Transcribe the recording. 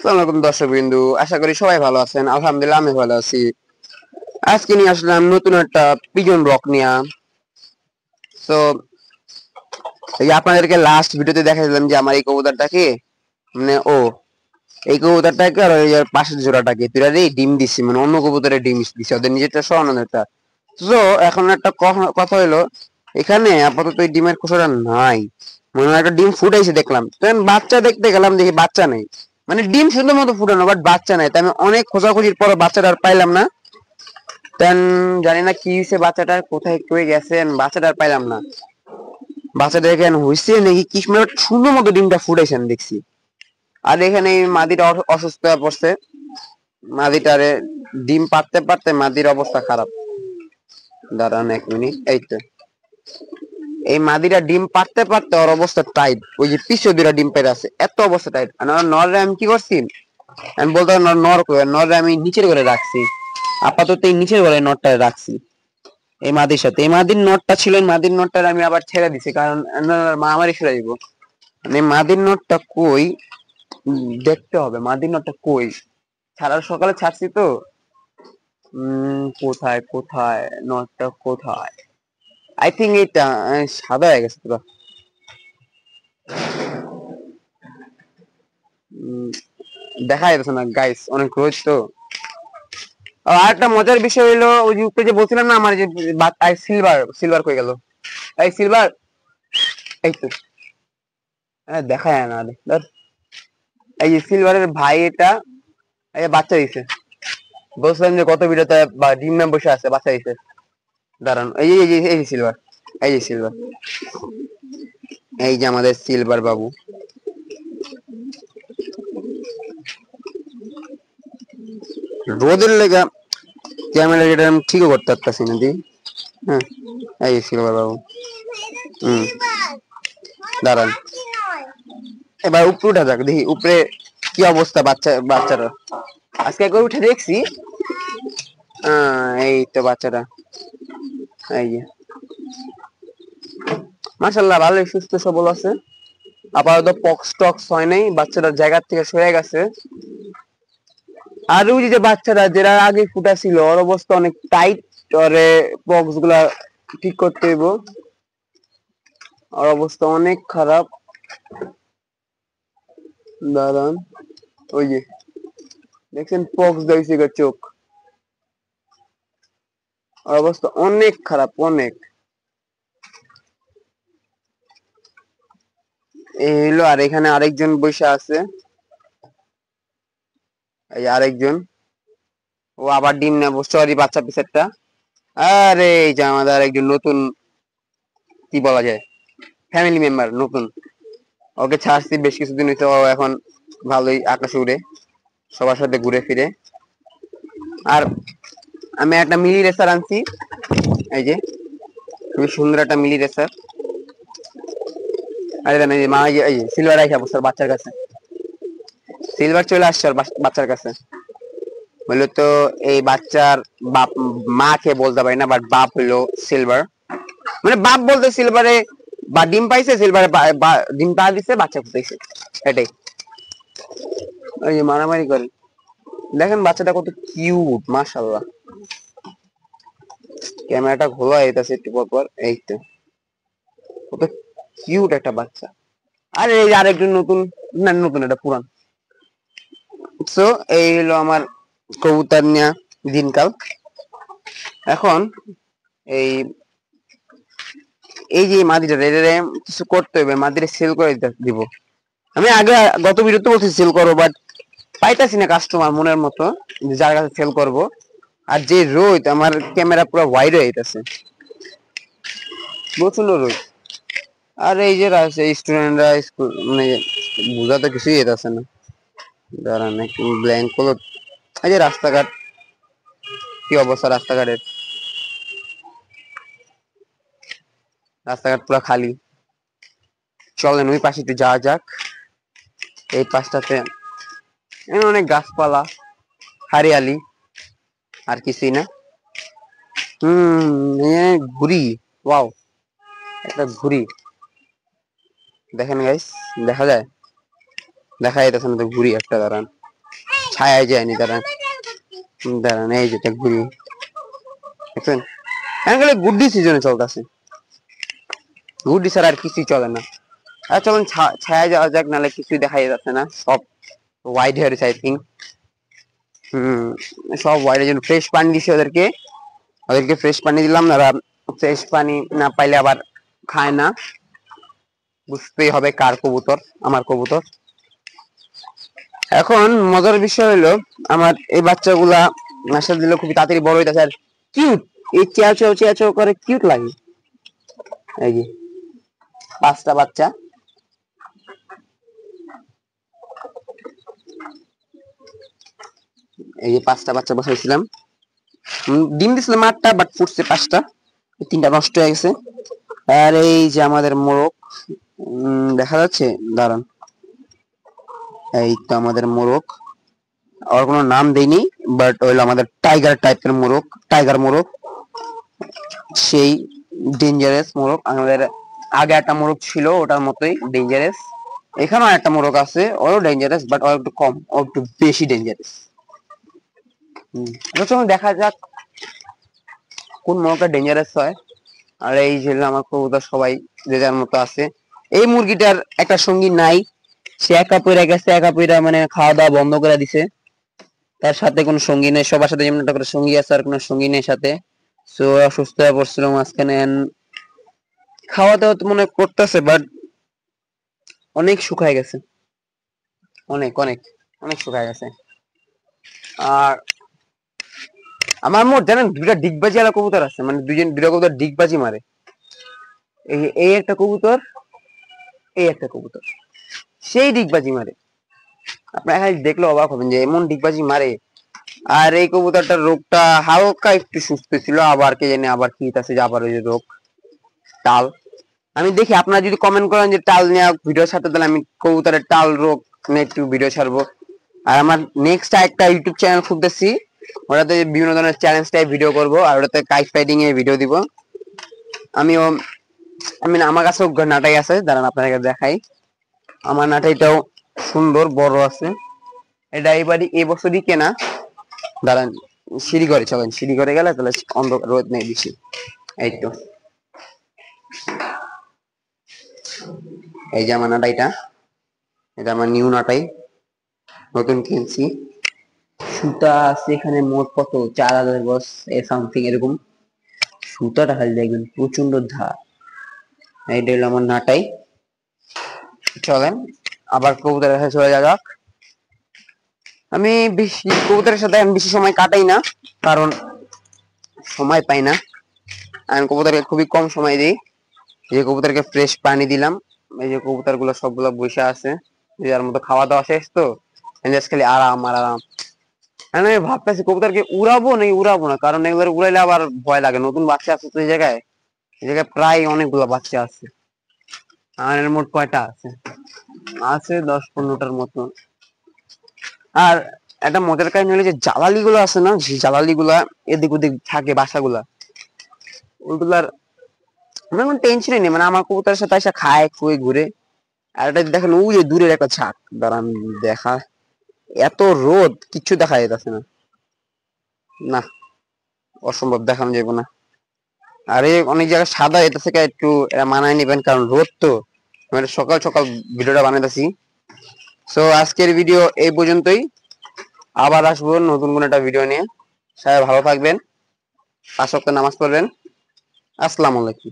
আসসালামু আলাইকুম দর্শকবৃন্দু, আশা করি সবাই ভালো আছেন। আলহামদুলিল্লাহ আমি ভালো আছি। আজকে নিয়ে আসলাম নতুন একটা পিজন ব্লগ নিয়ে। তো এই আপনাদেরকে লাস্ট ভিডিওতে দেখাইছিলাম যে আমার এই কবুতরটাকে মানে এই কবুতরটাকে আর ওই পাশের জোড়াটাকে তুই ডিম দিছি, মানে অন্য কবুতরের ডিম দিছি, ওদের নিজেরটা সরানোটা। তো এখন একটা কথা হইলো, এখানে আপাতত এই ডিমের খোসাটা নাই, মনে হয় একটা ডিম ফুটাইছে দেখলাম। তখন বাচ্চা দেখতে গেলাম, দেখি বাচ্চা নেই, মানে ডিম সুন্দর মতো ফুটানো বাট বাচ্চা নাই। তাই আমি অনেক খোঁজাখুঁজির পর বাচ্চাটা আর পাইলাম না। তেন জানি না কি হয়েছে, বাচ্চাটার কোথায় কয়ে গেছেন, বাচ্চাটা আর পাইলাম না। বাচ্চাটা এখানে হয়েছে নাকি কি সুন্দর মতো ডিমটা ফুটাইছেন দেখছি। আর এখানে এই মাদিটা অসুস্থ হয়ে পড়ছে। মাদিটারে ডিম পারতে পারতে মাদির অবস্থা খারাপ। দাঁড়ান 1 মিনিট, এই তো এই মাদিরা ডিম পারতে পারতে ওর অবস্থা টাইট। ওই যে পিছু দুটা ডিম পেরে আছে, এত অবস্থা টাইট। নরে আমি কি করছি, আমি বলতে নরে আমি নিচের ঘরে রাখছি। আপাতত এই নিচের ঘরে নটটা রাখছি এই মাদির সাথে। এই মাদির নটটা ছিল, এই মাদির নটটা আমি আবার ছেড়ে দিছি, কারণ মা আমারই ফিরে দিব। মানে মাদির নটটা কই দেখতে হবে, মাদির নটটা কই। ছাড়ার সকালে ছাড়ছি তো। কোথায় কোথায় নটটা কোথায়? আই থিঙ্ক এটা সাদা হয়ে গেছে পুরো। দেখা যাচ্ছে না গাইস, অনেক রোজ তো। আর একটা মজার বিষয় হইলো, ওই যে উপরে যে বলছিলাম না আমার যে সিলভার সিলভার কই গেল, এই সিলভার, এই তো দেখা যায় না। এই যে সিলভারের ভাই, এটা এই বাচ্চা দিছে। বলছিলাম যে কত ভিডিওতে বা ডিম নাম বসে আছে, বাচ্চা দিছে। দাঁড়ান, এই যে সিলভার, এই যে সিলভার, এই যে আমাদের সিলভার বাবু। রোদের লেগা ক্যামেরা যেটা আমি ঠিকও করতে পারতাছি না দি। হ্যাঁ, এই যে সিলভার বাবু। দাঁড়ান, এবার উপরে উঠা যাক, দেখি উপরে কি অবস্থা বাচ্চারা। আজকে একবার উঠে দেখছি, এই তো বাচ্চাটা, এই যে মাশাআল্লাহ ভালোই সুস্থ সবল আছে। আপাতত পক্স টক্স হয় নাই, বাচ্চাটা জায়গার থেকে সরে গেছে। আর ওই যে বাচ্চারা যারা আগে ফুটা ছিল, ওর অবস্থা অনেক টাইট। ওরে পক্স গুলা ঠিক করতে হইব, ওর অবস্থা অনেক খারাপ। দাঁড়ান, ওই যে দেখছেন পক্স দিয়েছে চোখ, ওর অবস্থা অনেক খারাপ অনেক। এই হলো, আর এখানে আরেকজন বসে আছে, এই আরেকজন, ও আবার ডিম নেবো, সরি বাচ্চা পিসেরটা। আরে এই যে আমাদের আরেকজন নতুন, কি বলা যায়, ফ্যামিলি মেম্বার নতুন। ওকে ছাড়ছি বেশ কিছুদিন হইতে, ও এখন ভালোই আকাশে উড়ে, সবার সাথে ঘুরে ফিরে। আর আমি একটা মিলি রেসার আনছি, এই যে খুবই সুন্দর একটা মিলি রেসার। আরে এই যে মা, এই সিলভার আইসা বছর বাচ্চার কাছে, সিলভার চলে আসছে ওর বাচ্চার কাছে। বললো তো এই বাচ্চার বাপ, মাকে বলতে পারি না, বাট বাপ হইলো সিলভার। মানে বাপ বলতে সিলভারে বা ডিম পাইছে, সিলভারে ডিম পা দিছে, বাচ্চা ফুটাইছে, এটাই। ওই যে মারামারি করে, দেখেন বাচ্চাটা কত কিউট, মাশাআল্লাহ। ক্যামেরাটা ঘোলা হইতাছে একটু পর পর, এই তো কত কিউট একটা বাচ্চা। আর এই যে আরেকজন নতুন, না নতুন এটা পুরান। সো এই হলো আমার কবুতর নিয়ে দিনকাল। এখন এই এই যে মাদিটা কিছু করতে হবে, মাদিটা সেল করে দিব। আমি আগে গত ভিডিওতে বলছি সেল করবো, বাট পাইতাছি না কাস্টমার মনের মতো যার কাছে সেল করব। আর যে রোদ, আমার ক্যামেরা পুরো ওয়াইড হয়ে যাইতেছে, প্রচন্ড রোদ। আর এই যে স্টুডেন্টরা স্কুল, মানে বোঝা তো কিছুই যেতেছে না। দাঁড়ান একটু ব্ল্যাঙ্ক হলো। এই যে রাস্তাঘাট, কি অবস্থা রাস্তাঘাটের, রাস্তাঘাট পুরো খালি। চলেন ওই পাশে একটু যাওয়া যাক। এই পাশটাতে অনেক গাছপালা, হারিয়ালি, আর কিছুই না। ঘুরি, ওয়াও, একটা ঘুরি দেখেন গাইস, দেখা যায়, দেখা যাইতেছে না তো ঘুরি একটা, দাঁড়ান ছায়ায় যায়নি। দাঁড়ান দাঁড়ান, এই যেটা ঘুরি দেখছেন, এখন গুড্ডি সিজনে চলতেছে, গুড্ডি ছাড়া আর কিছুই চলে না। আর চলুন ছায়া যাওয়া যাক, নাহলে কিছুই দেখাই যাচ্ছে না, সব ওয়াইড হয়ে গেছে আই থিঙ্ক। সব ওয়াইড এর জন্য ফ্রেশ পানি দিছি ওদেরকে, ফ্রেশ পানি দিলাম না, ফ্রেশ পানি না পাইলে আবার খায় না। বুঝতেই হবে কার কবুতর, আমার কবুতর। এখন মজার বিষয় হলো আমার এই বাচ্চাগুলা নাশা দিলে খুবই তাড়াতাড়ি বড় হইতাছে, আর কিউট, এই চেয়াও চেয়াও করে কিউট লাগে। এই যে 5টা বাচ্চা, এই যে 5টা বাচ্চা বসাইছিলাম, ডিম দিছিলাম 8টা, বাট ফুটছে 5টা, 3টা নষ্ট হয়ে গেছে। আর এই যে আমাদের মোরগ দেখা যাচ্ছে, দাঁড়ান, এই তো আমাদের মোরগ, আর কোনো নাম দেইনি, বাট হইলো আমাদের টাইগার টাইপের মোরগ, টাইগার মোরগ, সেই ডেঞ্জারাস মোরগ। আমাদের আগে একটা মোরগ ছিল ওটার মতোই ডেঞ্জারাস, এখানেও একটা মোরগ আছে, ওরও ডেঞ্জারাস, বাট ওর একটু কম, ও একটু বেশি ডেঞ্জারাস। চলুন দেখা যাক কোন মোরগটা ডেঞ্জারাস হয়। আর এই যে আমার কবুতর সবাই যে যার মতো আছে। এই মুরগিটার একটা সঙ্গী নাই, সে একা পইরা গেছে, একা পইরা মানে খাওয়া দাওয়া বন্ধ করে দিছে, তার সাথে কোনো সঙ্গী নেই, সবার সাথে যেমন একটা করে সঙ্গী আছে আর কোনো সঙ্গী নেই সাথে। সো অসুস্থ হয়ে পড়ছিল মাঝখানে, খাওয়া দাওয়া তো মনে করতেছে, বাট অনেক শুকায় গেছে, অনেক অনেক অনেক শুকায় গেছে। আর আমার মোট জানেন 2টা ডিগবাজি আলা কবুতর আছে, মানে দুইটা কবুতর ডিগবাজি মারে। এই একটা কবুতর, এই একটা কবুতর, সেই ডিগবাজি মারে, আপনারা দেখলে অবাক হবেন যে এমন ডিগবাজি মারে। আর এই কবুতরটার রোগটা হালকা একটু সুস্থ ছিল, আবার কে জানে আবার কি আছে, যে আবার ওই যে রোগ টাল। আমি দেখি আপনারা যদি কমেন্ট করেন যে টাল নিয়ে ভিডিও ছাড়তে, তাহলে আমি কবুতরের টাল রোগ নিয়ে একটু ভিডিও ছাড়বো। আর আমার নেক্সট একটা ইউটিউব চ্যানেল খুলতেছি, ওটাতে বিভিন্ন ধরনের চ্যালেঞ্জ টাইপ ভিডিও করবো, আর ওটাতে কাইট ফাইটিং এর ভিডিও দিব। আমিও আমার কাছেও নাটাই আছে, দাঁড়ান আপনাকে দেখাই। আমার নাটাইটাও সুন্দর বড় আছে, এটা এবারই এই বছরই কেনা। দাঁড়ান সিঁড়ি ঘরে চলেন, সিঁড়ি ঘরে গেলে তাহলে অন্ধকার রোদ নেই বেশি। এই তো এই যে আমার নাটাইটা, এটা আমার নিউ নাটাই, নতুন কিনছি। সুতা আছে এখানে মোট কত 4000 গজ এ সামথিং এরকম, সুতাটা খালি দেখবেন প্রচন্ড ধার। এইটা হলো আমার নাটাই। চলেন আবার কবুতরের কাছে চলে যাক। আমি বেশি কবুতরের সাথে আমি বেশি সময় কাটাই না, কারণ সময় পাই না। আমি কবুতরকে খুবই কম সময় দিই। এই যে কবুতরকে ফ্রেশ পানি দিলাম, এই যে কবুতর গুলো সবগুলো বসে আছে, যার মতো খাওয়া দাওয়া শেষ তো, খালি আরাম আর আরাম। আমি ভাবতেছি কবুতরকে উড়াবো নাকি উড়াবো না, কারণ এগুলো উড়াইলে আবার ভয় লাগে, নতুন বাচ্চা আছে তো এই জায়গায়, প্রায় অনেকগুলো বাচ্চা আছে। আর এর মোট কয়টা আছে, 10-15টার মতো। আর একটা মজার কাহিনী হলো যে জ্বালালি গুলো আছে না, সেই জ্বালালি গুলা এদিক ওদিক থাকে বাসাগুলা, ওইগুলার আমার কোনো টেনশনই নেই, মানে আমার কবুতরের সাথে এসে খায় খুঁয়ে ঘুরে। আর এটা দেখেন ওই যে দূরের একটা ঝাঁক, দাঁড়ান দেখা, এত রোদ কিচ্ছু দেখা যাইতেছে না, না অসম্ভব, দেখানো যাবে না। আরে অনেক জায়গায় সাদা এটা থেকে একটু মানায় নিবেন, কারণ রোদ তো, মানে সকাল সকাল ভিডিওটা বানাইতেছি। সো আজকের ভিডিও এই পর্যন্তই, আবার আসবো নতুন কোন একটা ভিডিও নিয়ে। সবাই ভালো থাকবেন, 5 ওয়াক্ত নামাজ পড়বেন। আসসালামু আলাইকুম।